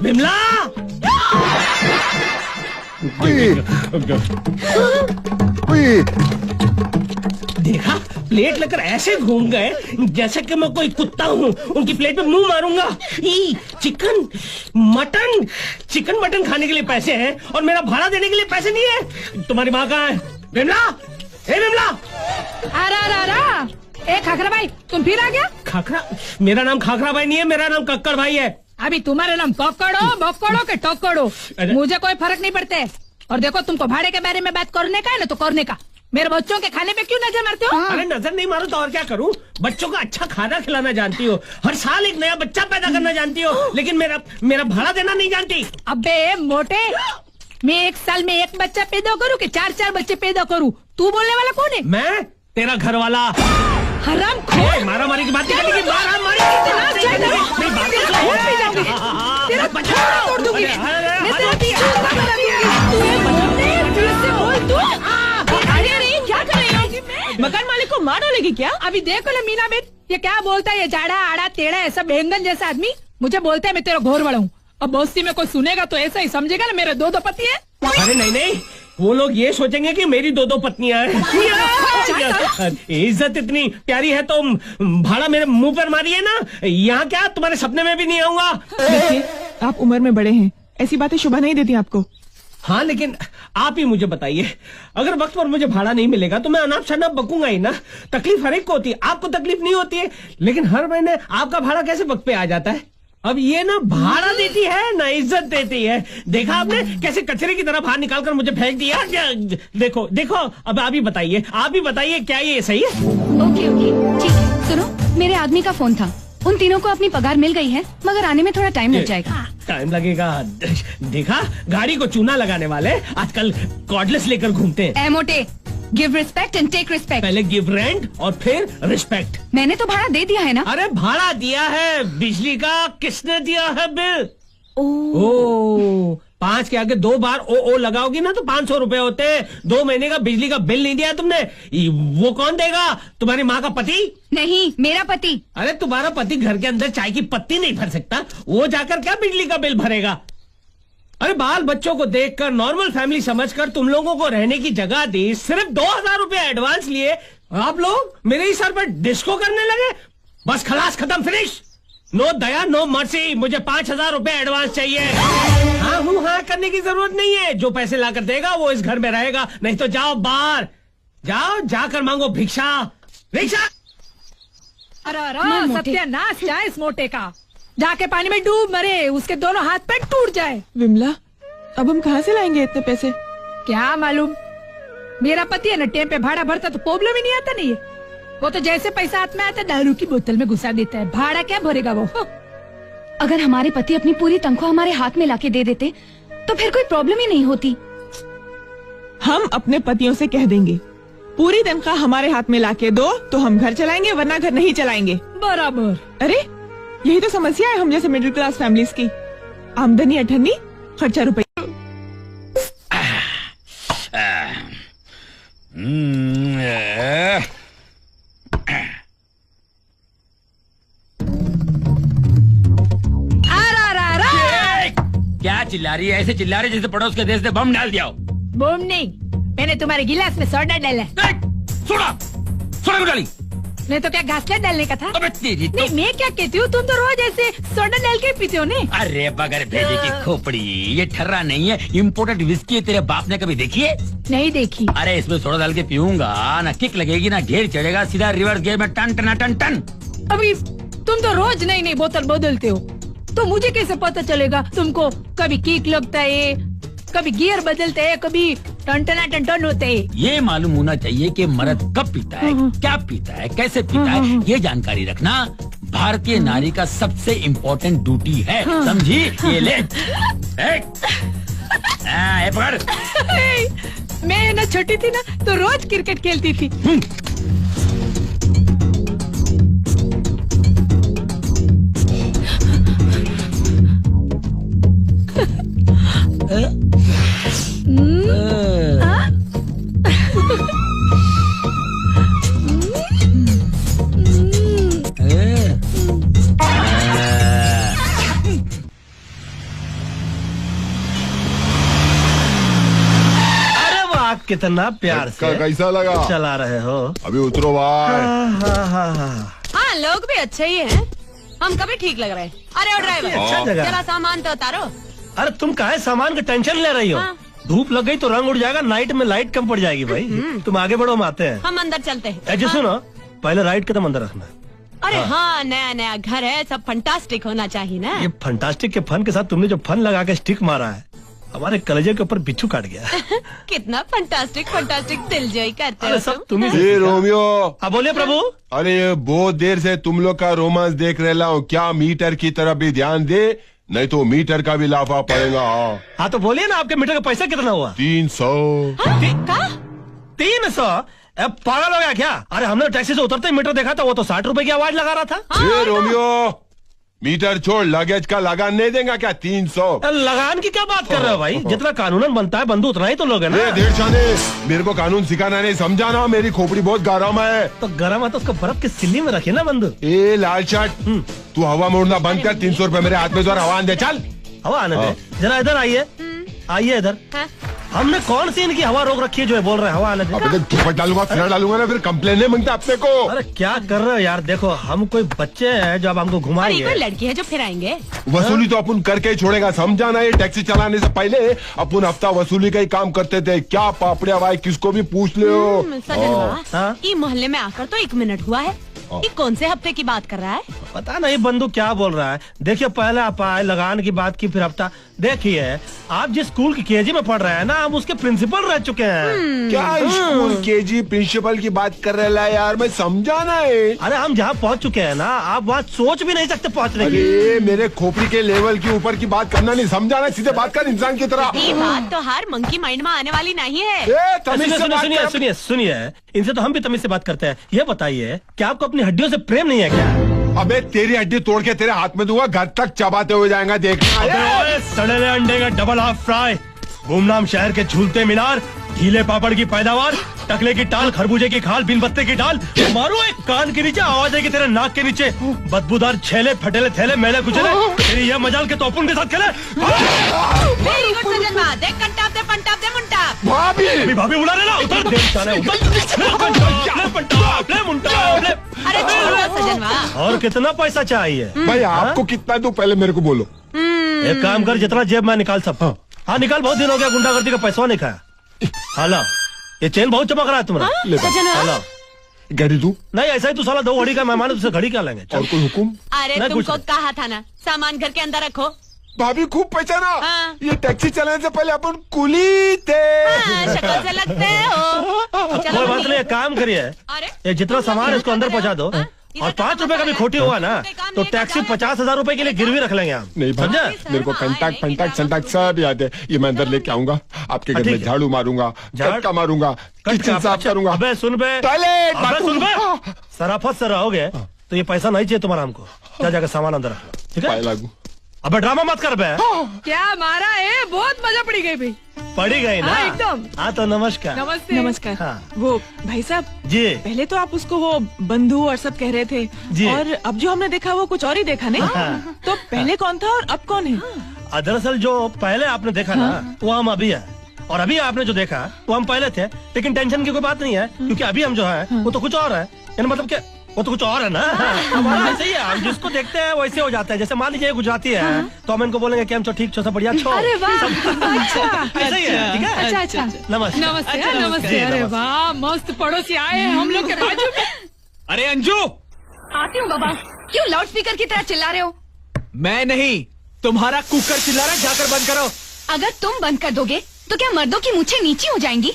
विमला! देखा, प्लेट लेकर ऐसे घूम गए जैसे कि मैं कोई कुत्ता हूँ। उनकी प्लेट पे मुंह मारूंगा। चिकन मटन खाने के लिए पैसे हैं और मेरा भाड़ा देने के लिए पैसे नहीं है। तुम्हारी माँ कहाँ है? विमला, हे विमला! ए खाखरा भाई, तुम फिर आ गया? खाखरा? मेरा नाम खाखरा भाई नहीं है, मेरा नाम कक्कड़ भाई है। अभी तुम्हारा नाम कक्कड़ो बक्कड़ो के टक्कड़ो, मुझे कोई फर्क नहीं पड़ता है। और देखो, तुमको भाड़े के बारे में बात करने का है ना तो करने का। मेरे बच्चों के खाने पे क्यों नजर मारते हो? अरे नजर नहीं मारो तो और क्या करूं? बच्चों को अच्छा खाना खिलाना जानती हो, हर साल एक नया बच्चा पैदा करना जानती हो, लेकिन मेरा भाड़ा देना नहीं जानती। अबे मोटे, मैं एक साल में एक बच्चा पैदा करूं कि चार बच्चे पैदा करूं? तू बोलने वाला कौन है? मैं, तेरा घर वाला। हराम खोर! मारा मारी की बात नहीं करनी, मारा मारी तोड़ दूंगी। मकान मालिक को मार डालेगी क्या? अभी देखो ले मीना बेट, ये क्या बोलता है? ये जाड़ा आड़ा टेढ़ा ऐसा बैंगन जैसा आदमी मुझे बोलता है मैं तेरा घोर वाला हूँ। अब बस्ती में कोई सुनेगा तो ऐसा ही समझेगा ना मेरे दो पति है। अरे नहीं, वो लोग ये सोचेंगे कि मेरी दो पत्नियां हैं। इज्जत इतनी प्यारी है तो भाड़ा मेरे मुंह पर मारिए ना। यहाँ क्या, तुम्हारे सपने में भी नहीं आऊंगा। देखिए, आप उम्र में बड़े हैं, ऐसी बातें शोभा नहीं देती आपको। हाँ, लेकिन आप ही मुझे बताइए, अगर वक्त पर मुझे भाड़ा नहीं मिलेगा तो मैं अनाप शनाप बकूंगा ही ना। तकलीफ हर एक को होती है, आपको तकलीफ नहीं होती है, लेकिन हर महीने आपका भाड़ा कैसे वक्त पे आ जाता है? अब ये ना भाड़ा देती है ना इज्जत देती है। देखा आपने कैसे कचरे की तरह बाहर निकालकर मुझे फेंक दिया? देखो, अब आप ही बताइए क्या ये सही है? ओके, ठीक है। सुनो, मेरे आदमी का फोन था, उन तीनों को अपनी पगार मिल गई है, मगर आने में थोड़ा टाइम लग जाएगा। टाइम लगेगा? देखा, गाड़ी को चूना लगाने वाले आजकल कॉर्डलेस लेकर घूमते हैं। ए मोटे, give respect and take respect. पहले गिव रेंट और फिर रिस्पेक्ट। मैंने तो भाड़ा दे दिया है ना। अरे भाड़ा दिया है, बिजली का किसने दिया है बिल? ओ 5 के आगे 2 बार ओ लगाओगी ना तो 500 रुपए होते हैं। 2 महीने का बिजली का बिल नहीं दिया तुमने, वो कौन देगा? तुम्हारी माँ का पति? नहीं, मेरा पति। अरे तुम्हारा पति घर के अंदर चाय की पत्ती नहीं भर सकता, वो जाकर क्या बिजली का बिल भरेगा? अरे बाल बच्चों को देखकर नॉर्मल फैमिली समझकर तुम लोगों को रहने की जगह दी, सिर्फ 2000 रुपए एडवांस लिए, आप लोग मेरे ही सर पर डिस्को करने लगे। बस खलास, खत्म, फिनिश। नो दया नो मर्सी, मुझे 5000 रुपए एडवांस चाहिए। हाँ करने की जरूरत नहीं है, जो पैसे लाकर देगा वो इस घर में रहेगा, नहीं तो जाओ बाहर, जाकर मांगो भिक्षा। अरे सत्यानाश जाए इस मोटे का, जाके पानी में डूब मरे, उसके दोनों हाथ पैर टूट जाए। विमला, अब हम कहाँ से लाएंगे इतने पैसे? क्या मालूम, मेरा पति है ना टेम पे भाड़ा भरता तो प्रॉब्लम ही नहीं आता। नहीं है वो तो जैसे पैसा हाथ में आता दारू की बोतल में घुसा देता है, भाड़ा क्या भरेगा वो। अगर हमारे पति अपनी पूरी तनख्वाह हमारे हाथ में लाके दे देते तो फिर कोई प्रॉब्लम ही नहीं होती। हम अपने पतियों से कह देंगे पूरी तनख्वाह हमारे हाथ में लाके दो तो हम घर चलाएंगे, वरना घर नहीं चलाएंगे। बराबर। अरे यही तो समस्या है हम जैसे मिडिल क्लास फैमिलीज की। आमदनी 98, खर्चा रुपये। क्या चिल्ला रही है? ऐसे चिल्ला रही जैसे पड़ोस के देश ने बम डाल दिया हो। बम नहीं, मैंने तुम्हारे गिलास में सोडा डाला। सोडा क्यों डाली? नहीं तो क्या घासलेट डालने का था? अबे तेरी तो... नहीं, मैं क्या कहती हूँ, तुम तो रोज ऐसे सोडा डाल के पीते हो ने। अरे बगैर भेजे की खोपड़ी, ये ठर्रा नहीं है, इम्पोर्टेड विस्की है। तेरे बाप ने कभी देखी है? नहीं देखी। अरे इसमें सोडा डाल के पीऊंगा ना किक लगेगी ना घेर चढ़ेगा, सीधा रिवर्स गियर में टन टन टन टन। अभी तुम तो रोज नई बोतल बदलते हो, तो मुझे कैसे पता चलेगा तुमको कभी किक लगता है, कभी गियर बदलते हैं, कभी टन टन होते हैं। ये मालूम होना चाहिए कि मर्द कब पीता है, क्या पीता है, कैसे पीता है, ये जानकारी रखना भारतीय नारी का सबसे इम्पोर्टेंट ड्यूटी है, समझी? ये ले पकड़। मैं ना छोटी थी ना तो रोज क्रिकेट खेलती थी। कितना प्यार से कैसा लगा? चला रहे हो। अभी उतरो भाई। हाँ लोग भी अच्छे ही हैं। हम कभी ठीक लग रहे हैं। अरे ओ ड्राइवर, अच्छा जगह। जरा सामान तो उतारो। अरे तुम काहे सामान का टेंशन ले रही हो? हाँ। धूप लग गई तो रंग उड़ जाएगा, नाइट में लाइट कम पड़ जाएगी भाई। तुम आगे बढ़ो, हम आते हैं। हम अंदर चलते हैं। ऐसे सुनो, पहले राइट कदम अंदर रखना। अरे हाँ, नया नया घर है, सब फंटास्टिक होना चाहिए ना। ये फंटास्टिक के फन के साथ तुमने जो फन लगा के स्टिक मारा है, हमारे कलेजे के ऊपर बिच्छू काट गया। कितना फंटास्टिक फंटास्टिक दिल जोई करते हो अरे सब तुम। तुम्हें। ये रोमियो, अब बोलिए प्रभु। अरे ये बहुत देर से तुम लोग का रोमांस देख रहा हूँ। क्या मीटर की तरफ भी ध्यान दे, नहीं तो मीटर का भी लाफा पड़ेगा। हाँ तो बोलिए ना, आपके मीटर का पैसा कितना हुआ? 300। 300? अब पागल हो गया क्या? अरे हमने टैक्सी से उतरते ही मीटर देखा था, वो तो 60 रुपए की आवाज लगा रहा था। ये रोमियो, मीटर छोड़, लगेज का लगान नहीं देगा क्या? 300। लगान की क्या बात कर रहे हो भाई? जितना कानूनन बनता है बंधु उतना ही तो लोग है ना। देर शाने, मेरे को कानून सिखाना नहीं, समझाना। मेरी खोपड़ी बहुत गर्म है। तो गर्म है तो उसको बर्फ की सिल्ली में रखिए ना बंधु। ए लाल शर्ट, तू हवा मोड़ना बंद कर। 300 रुपए मेरे हाथ में जो हवा दे, चल। हवा आने दे। जरा इधर आइए, आइए इधर। हमने कौन सी इनकी हवा रोक रखी है जो ये बोल रहे हैं हवा आने दे? अब देख, थप्पड़ डालूंगा, फिर डालूंगा ना, फिर कंप्लेन नहीं मांगता अपने को। अरे क्या कर रहे हो यार? देखो हम कोई बच्चे हैं जो अब हमको और ये घुमाएंगे। कोई लड़की है जो फिर आएंगे। वसूली तो अपन करके ही छोड़ेगा, समझाना। ये टैक्सी चलाने से पहले अपन हफ्ता वसूली का ही काम करते थे। क्या पापड़िया भाई, किसको भी पूछ ले हो। सजनवा, हाँ? ये मोहल्ले में आकर तो 1 मिनट हुआ है। ये कौन से हफ्ते की बात कर रहा है? पता नहीं बंधु क्या बोल रहा है। देखिए पहले आप आए, लगान की बात की, फिर हफ्ता। देखिए आप जिस स्कूल की केजी में पढ़ रहे हैं ना, हम उसके प्रिंसिपल रह चुके हैं। क्या स्कूल केजी प्रिंसिपल की बात कर रहे है यार? मैं समझाना है। अरे हम जहाँ पहुँच चुके हैं ना, आप वहाँ सोच भी नहीं सकते पहुँचने की। अरे मेरे खोपड़ी के लेवल के ऊपर की बात करना नहीं, समझाना। सीधे बात कर इंसान की तरह। ये बात तो हर मंकी माइंड में आने वाली नहीं है। ए, तमीज से सुनिए बात सुनिए कर। सुनिए सुनिए, इनसे तो हम भी तमीज से बात करते हैं। ये बताइए कि आपको अपनी हड्डियों से प्रेम नहीं है क्या? अबे तेरी हड्डी तोड़ के तेरे हाथ में दूंगा, घर तक चबाते हुए जाएगा, देखना। अबे ओए, सड़े हुए अंडे का डबल हाफ फ्राई, गुमनाम शहर के झूलते मीनार, गीले पापड़ की पैदावार, टकले की टाल, खरबूजे की खाल, बीन पत्ते की डाल। मारो एक कान के नीचे, आवाज आएगी तेरे नाक के नीचे। बदबूदार छेले, फटेले थैले, मेले कुचले। तेरी ये मजाल के तो अपन के साथ खेले। वेरी गुड सजनवा, देख कंटाप दे पंटाप दे मुंटाप। भाभी, अभी भाभी बुला रहे ना, उतर दे साले, उतर। ले पंटाप, ले पंटाप, ले मुंटाप, ले। अरे छोड़ो सजनवा। और कितना पैसा चाहिए? भाई आपको कितना दूं, पहले मेरे को बोलो। एक काम कर, जितना जेब में निकाल सब। हाँ निकाल, बहुत दिन हो गया गुंडागर्दी का पैसा नहीं खाया। हाला, ये चेन बहुत चमक रहा है तुम्हारा। ले भाई। सजनवा, हाला, घड़ी तू नहीं ऐसा ही तू साला 2 घड़ी का मेहमान है, तुझसे घड़ी क्या लेंगे? और चल। कोई हुकुम? अरे नहीं, कुछ तुमको नहीं। कहा था ना, सामान घर के अंदर रखो। भाभी खूब पहचाना। हाँ। ये टैक्सी चलाने से पहले अपन कुली थे। हाँ, शक्ल से लगते हो। कोई चलो बात नहीं, एक काम करिए, अरे ये जितना सामान है इसको अंदर पहुंचा दो। और 5 रुपए का भी खोटी हुआ ना तो टैक्सी 50,000 रुपए के लिए गिरवी रख लेंगे हम। नहीं भाई, समझे? मेरे को कंटाक्ट फंटाक्ट संटाक्ट सब याद है। ये मैं अंदर लेके आऊंगा, आपके घर ठीक में है। झाड़ू मारूंगा, झाड़- कटका मारूंगा, किचन साफ करूंगा। अबे सुन बे, टॉयलेट अबे सुन बे, बाथरूम। सराफत से रहोगे तो ये पैसा नहीं चाहिए तुम्हारा हमको। जा जाकर सामान अंदर रख लो, ठीक पाए है? लागू। अबे ड्रामा मत कर बे। क्या मारा है? बहुत मजा पड़ी गई भाई। पड़ी गई ना? हाँ, एकदम। हाँ तो नमस्कार। नमस्ते। नमस्कार। हाँ। वो भाई साहब, जी पहले तो आप उसको वो बंधु और सब कह रहे थे, जी। और अब जो हमने देखा वो कुछ और ही देखा नहीं। हाँ। तो पहले कौन था और अब कौन है? दरअसल जो पहले आपने देखा ना वो हम अभी है, और अभी आपने जो देखा वो हम पहले थे। लेकिन टेंशन की कोई बात नहीं है, क्योंकि अभी हम जो है वो तो कुछ और है। यानी मतलब क्या, वो तो कुछ और है ना। हमारा ऐसे ही है, हम जिसको देखते हैं वैसे हो जाता है। जैसे मान लीजिए गुजराती है तो हम इनको बोलेंगे कि हम ठीक छो, सब बढ़िया छो। अरे वाह, अच्छा ऐसे ही है, ठीक है? अच्छा अच्छा। नमस्ते। नमस्ते। अच्छा, नमस्ते। जी, अरे नमस्ते। वाह, मस्त पड़ोसी आए हैं हम लोग के बाजू में। अरे अंजू, आती हूँ बाबा। क्यों लाउड स्पीकर की तरह चिल्ला रहे हो? मैं नहीं, तुम्हारा कुकर चिल्ला रहा है, जाकर बंद करो। अगर तुम बंद कर दोगे तो क्या मर्दों की मूछें नीची हो जाएंगी?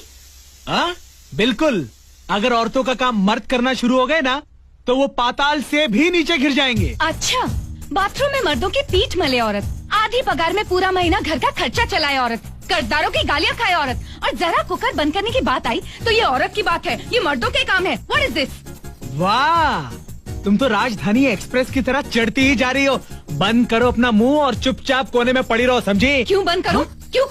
हाँ बिल्कुल, अगर औरतों का काम मर्द करना शुरू हो गए ना तो वो पाताल से भी नीचे गिर जाएंगे। अच्छा, बाथरूम में मर्दों की पीठ मले औरत, आधी पगार में पूरा महीना घर का खर्चा चलाए औरत, कर्जदारों की गालियाँ खाए औरत, और जरा कुकर बंद करने की बात आई तो ये औरत की बात है, ये मर्दों के काम है। What is this? वाह, तुम तो राजधानी एक्सप्रेस की तरह चढ़ती ही जा रही हो। बंद करो अपना मुंह और चुपचाप कोने में पड़ी रहो, समझी? क्यों बंद करूं? क्यों